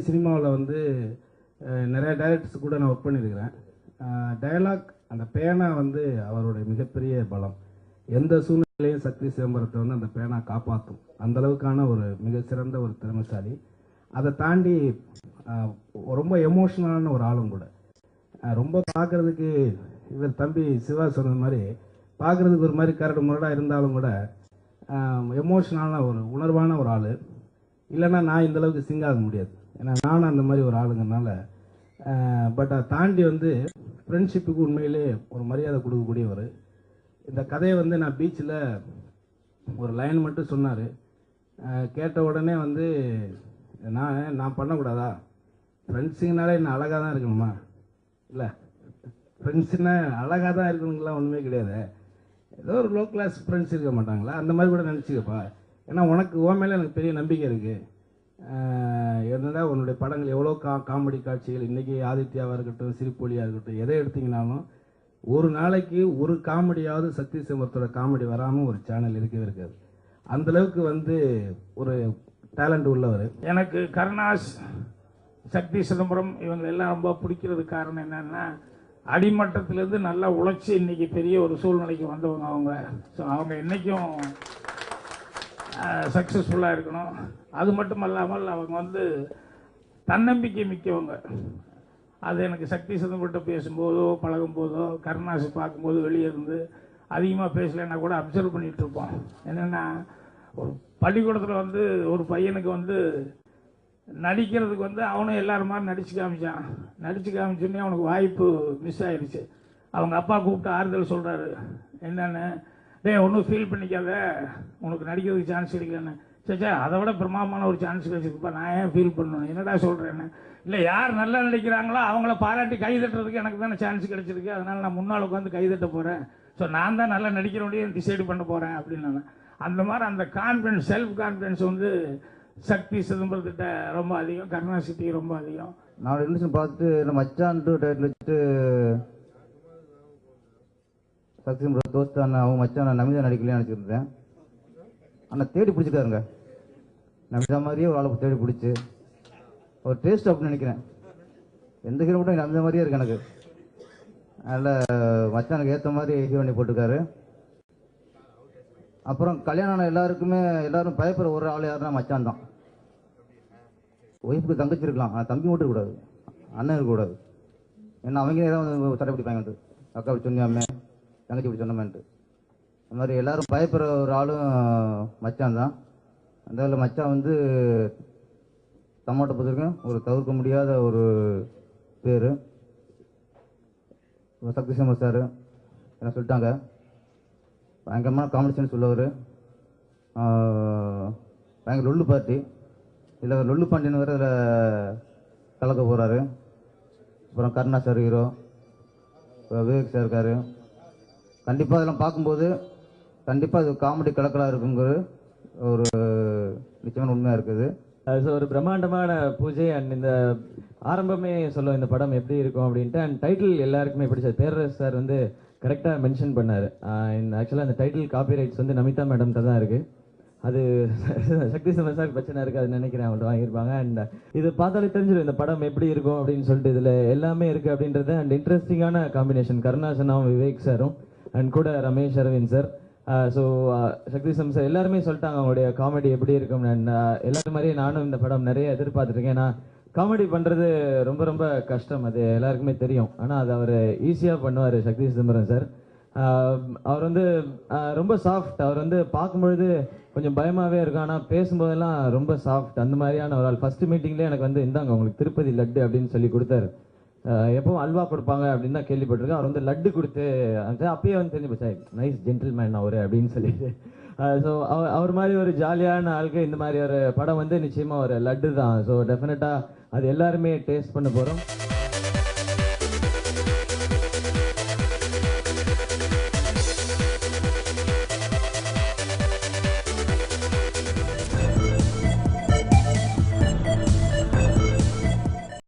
சினிமாவில் வந்து நிறைய டைரக்டர்ஸ் கூட நான் ஒர்க் பண்ணியிருக்கிறேன். டயலாக் அந்த பேனா வந்து அவருடைய மிகப்பெரிய பலம். எந்த சூழ்நிலையும் சக்தி சிதம்பரத்தை வந்து அந்த பேனா காப்பாற்றும். அந்தளவுக்கான ஒரு மிக சிறந்த ஒரு திறமைசாலி. அதை தாண்டி ரொம்ப எமோஷ்னலான ஒரு ஆளும் கூட. ரொம்ப பார்க்குறதுக்கு இவர் தம்பி சிவா சொன்ன மாதிரி பார்க்குறதுக்கு ஒரு மாதிரி கரடு முரடாக இருந்தாலும் கூட எமோஷ்னலான ஒரு உணர்வான ஒரு ஆள். இல்லைன்னா நான் இந்தளவுக்கு சிங்காக முடியாது. ஏன்னா நானும் அந்த மாதிரி ஒரு ஆளுங்கிறனால. பட் அதை தாண்டி வந்து ஃப்ரெண்ட்ஷிப்புக்கு உண்மையிலே ஒரு மரியாதை கொடுக்கக்கூடியவர். இந்த கதையை வந்து நான் பீச்சில் ஒரு லைன் மட்டும் சொன்னார். கேட்ட உடனே வந்து நான் பண்ணக்கூடாதா? ஃப்ரெண்ட்ஸுங்கனாலே என்ன அழகாக தான் இருக்கணுமா? இல்லை, ஃப்ரெண்ட்ஸுன்னா அழகாக தான் இருக்கணுங்களாம் ஒன்றுமே கிடையாது. ஏதோ ஒரு லோ கிளாஸ் ஃப்ரெண்ட்ஸ் இருக்க மாட்டாங்களா? அந்த மாதிரி கூட நினச்சிக்கப்பா. ஏன்னா உனக்கு உன் மேலே எனக்கு பெரிய நம்பிக்கை இருக்குது. என்னடா உன்னுடைய படங்கள் எவ்வளோ காமெடி காட்சிகள், இன்றைக்கி ஆதித்யாவாக இருக்கட்டும், சிரிப்பொலியாக இருக்கட்டும், எதை எடுத்திங்கனாலும் ஒரு நாளைக்கு ஒரு காமெடியாவது சக்தி சிதம்பரத்தோட காமெடி வராமல் ஒரு சேனல் இருக்கவே இருக்காது. அந்தளவுக்கு வந்து ஒரு டேலண்ட் உள்ளவர். எனக்கு கருணாஸ், சக்தி சிதம்பரம் இவங்க எல்லாம் ரொம்ப பிடிக்கிறது காரணம் என்னன்னா, அடிமட்டத்திலேருந்து நல்லா உழைச்சி இன்றைக்கி பெரிய ஒரு சூழ்நிலைக்கு வந்தவங்க அவங்க. ஸோ அவங்க என்றைக்கும் சக்ஸஸ்ஃபுல்லாக இருக்கணும். அது மட்டும் இல்லாமல் அவங்க வந்து தன்னம்பிக்கை மிக்கவங்க. அது எனக்கு சக்தி சிதம்பரத்தை பேசும்போதோ பழகும்போதோ கருணாசை பார்க்கும்போது வெளியே இருந்து அதிகமாக பேசலைன்னா கூட அப்சர்வ் பண்ணிகிட்டு இருப்போம். என்னென்னா, ஒரு பள்ளிக்கூடத்தில் வந்து ஒரு பையனுக்கு வந்து நடிக்கிறதுக்கு வந்து அவனும் எல்லாரும் மாதிரி நடித்து காமிச்சோன்னே அவனுக்கு வாய்ப்பு மிஸ் ஆயிடுச்சு. அவங்க அப்பா கூப்பிட்டு ஆறுதல் சொல்கிறாரு. என்னென்னு, ஒன்றும் ஃபீல் பண்ணிக்காத, உனக்கு நடிக்கிறதுக்கு சான்ஸ் கிடைக்கலன்னு. சச்சா, அதை விட பிரமாதமான ஒரு சான்ஸ் கிடைச்சிருக்குப்பா, நான் ஏன் ஃபீல் பண்ணணும்? என்னடா சொல்கிறேன்னு. இல்லை, யார் நல்லா நடிக்கிறாங்களோ அவங்கள பாராட்டி கைதட்டுறதுக்கு எனக்கு தானே சான்ஸ் கிடைச்சிருக்கு. அதனால் நான் முன்னால் உட்காந்து கைதட்ட போகிறேன். ஸோ நான் தான் நல்லா நடிக்கிறவனையும் டிசைடு பண்ண போகிறேன் அப்படின்னு. அந்த மாதிரி அந்த கான்ஃபிடன்ஸ், செல்ஃப் கான்ஃபிடன்ஸ் வந்து சக்தி சிதம்பரத்திட்ட ரொம்ப அதிகம், கருணாசிட்டி ரொம்ப அதிகம். நான் இங்கிலீஷ் பார்த்துட்டு இல்லை மச்சான்ட்டு டைட்டில் வச்சுட்டு சக்தி சிதம்பரம் தோஸ்தான் அவங்க மச்சான் நமிதா நடிக்கலையே நினச்சிருந்தேன். ஆனால் தேடி பிடிச்சிட்டாருங்க. நமிதா மாதிரியே ஒரு ஆளை தேடி பிடிச்சி ஒரு டேஸ்ட் அப்படின்னு நினைக்கிறேன். எந்த ஹீரோ மட்டும் நமிதா மாதிரியே இருக்கு எனக்கு. அதில் மச்சானுக்கு ஏற்ற மாதிரி ஹீரோனி போட்டிருக்காரு. அப்புறம் கல்யாணம் ஆன எல்லாரும் பயப்படுற ஒரு ஆள் யாருன்னா மச்சான் தான். ஒய்ஃபுக்கு தங்கச்சி இருக்கலாம், ஆனால் தம்பி மட்டும் இருக்கக்கூடாது, அண்ணன் இருக்கக்கூடாது. ஏன்னா அவங்க ஏதாவது சட்டை பிடிப்பாங்க வந்து, அக்கா இப்படி சொன்னியாமே, தங்கச்சி இப்படி சொன்னமேன்ட்டு. அந்த மாதிரி எல்லாரும் பயப்படுற ஒரு ஆளும் மச்சான் தான். அந்த வேலை மச்சான் வந்து தமிழ்நாட்டை பொறுத்தவரைக்கும் ஒரு தவிர்க்க முடியாத ஒரு பேர். சக்தி சிதம்பரம் சார் என்ன சொல்லிட்டாங்க, பயங்கரமான காம்படிஷன் சொல்லவர். பயங்கர லொல்லு பார்ட்டி. இதில் லொல்லு பாண்டியன் வேறு இதில் கலக்க போகிறாரு. அப்புறம் Karuna sir hero, Vivek sir இருக்கார். கண்டிப்பாக அதெல்லாம் பார்க்கும்போது கண்டிப்பாக அது காமெடி கலக்கலாக இருக்குங்கிற ஒரு நிச்சயமான உண்மையாக இருக்குது. ஸோ ஒரு பிரம்மாண்டமான பூஜை. அண்ட் இந்த ஆரம்பமே சொல்லும் இந்த படம் எப்படி இருக்கும் அப்படின்ட்டு. அண்ட் டைட்டில் எல்லாருக்குமே பிடிச்சது. பேரரசு சார் வந்து கரெக்டாக மென்ஷன் பண்ணார். ஆக்சுவலாக அந்த டைட்டில் காப்பி ரைட்ஸ் வந்து நமிதா மேடம்கிட்ட தான் இருக்குது. அது சக்தி சிதம்பரம் சார் பிரச்சனை இருக்குது, அது நினைக்கிறேன் அவங்கள்ட்ட வாங்கியிருப்பாங்க. அண்ட் இது பார்த்தாலே தெரிஞ்சிடும் இந்த படம் எப்படி இருக்கும் அப்படின்னு சொல்லிட்டு. இதில் எல்லாமே இருக்குது அப்படின்றது. அண்ட் இன்ட்ரெஸ்டிங்கான காம்பினேஷன், கருணாசனாவும் விவேக் சாரும் அண்ட் கூட ரமேஷ் அரவிந்த் சார். ஸோ சக்தி சிதம்பரம் சார் எல்லாருமே சொல்லிட்டாங்க அவங்களுடைய காமெடி எப்படி இருக்கும். அண்ட் எல்லாரும் மாதிரியே நானும் இந்த படம் நிறைய எதிர்பார்த்துருக்கேன். ஏன்னா காமெடி பண்ணுறது ரொம்ப ரொம்ப கஷ்டம், அது எல்லாருக்குமே தெரியும். ஆனால் அது அவர் ஈஸியாக பண்ணுவார் சக்தி சிதம்பரம் சார். அவர் வந்து ரொம்ப சாஃப்ட். அவர் வந்து பார்க்கும்பொழுது கொஞ்சம் பயமாகவே இருக்கும், ஆனால் பேசும்போதெல்லாம் ரொம்ப சாஃப்ட். அந்த மாதிரியான ஒரு ஆள். ஃபஸ்ட்டு மீட்டிங்லேயே எனக்கு வந்து இந்தாங்க உங்களுக்கு திருப்பதி லட்டு அப்படின்னு சொல்லி கொடுத்தாரு. எப்பவும் அல்வா கொடுப்பாங்க அப்படின்னு தான் கேள்விப்பட்டிருக்கேன். அவர் வந்து லட்டு கொடுத்து அப்பயே வந்து தெரிஞ்சு போச்சா நைஸ் ஜென்டில்மேன் அவர் அப்படின்னு சொல்லிட்டு. ஸோ அவர் மாதிரி ஒரு ஜாலியான ஆளுக்கு இந்த மாதிரி ஒரு படம் வந்து நிச்சயமாக ஒரு லட்டு தான். ஸோ டெஃபினட்டாக அது எல்லாருமே டேஸ்ட் பண்ண போகிறோம்.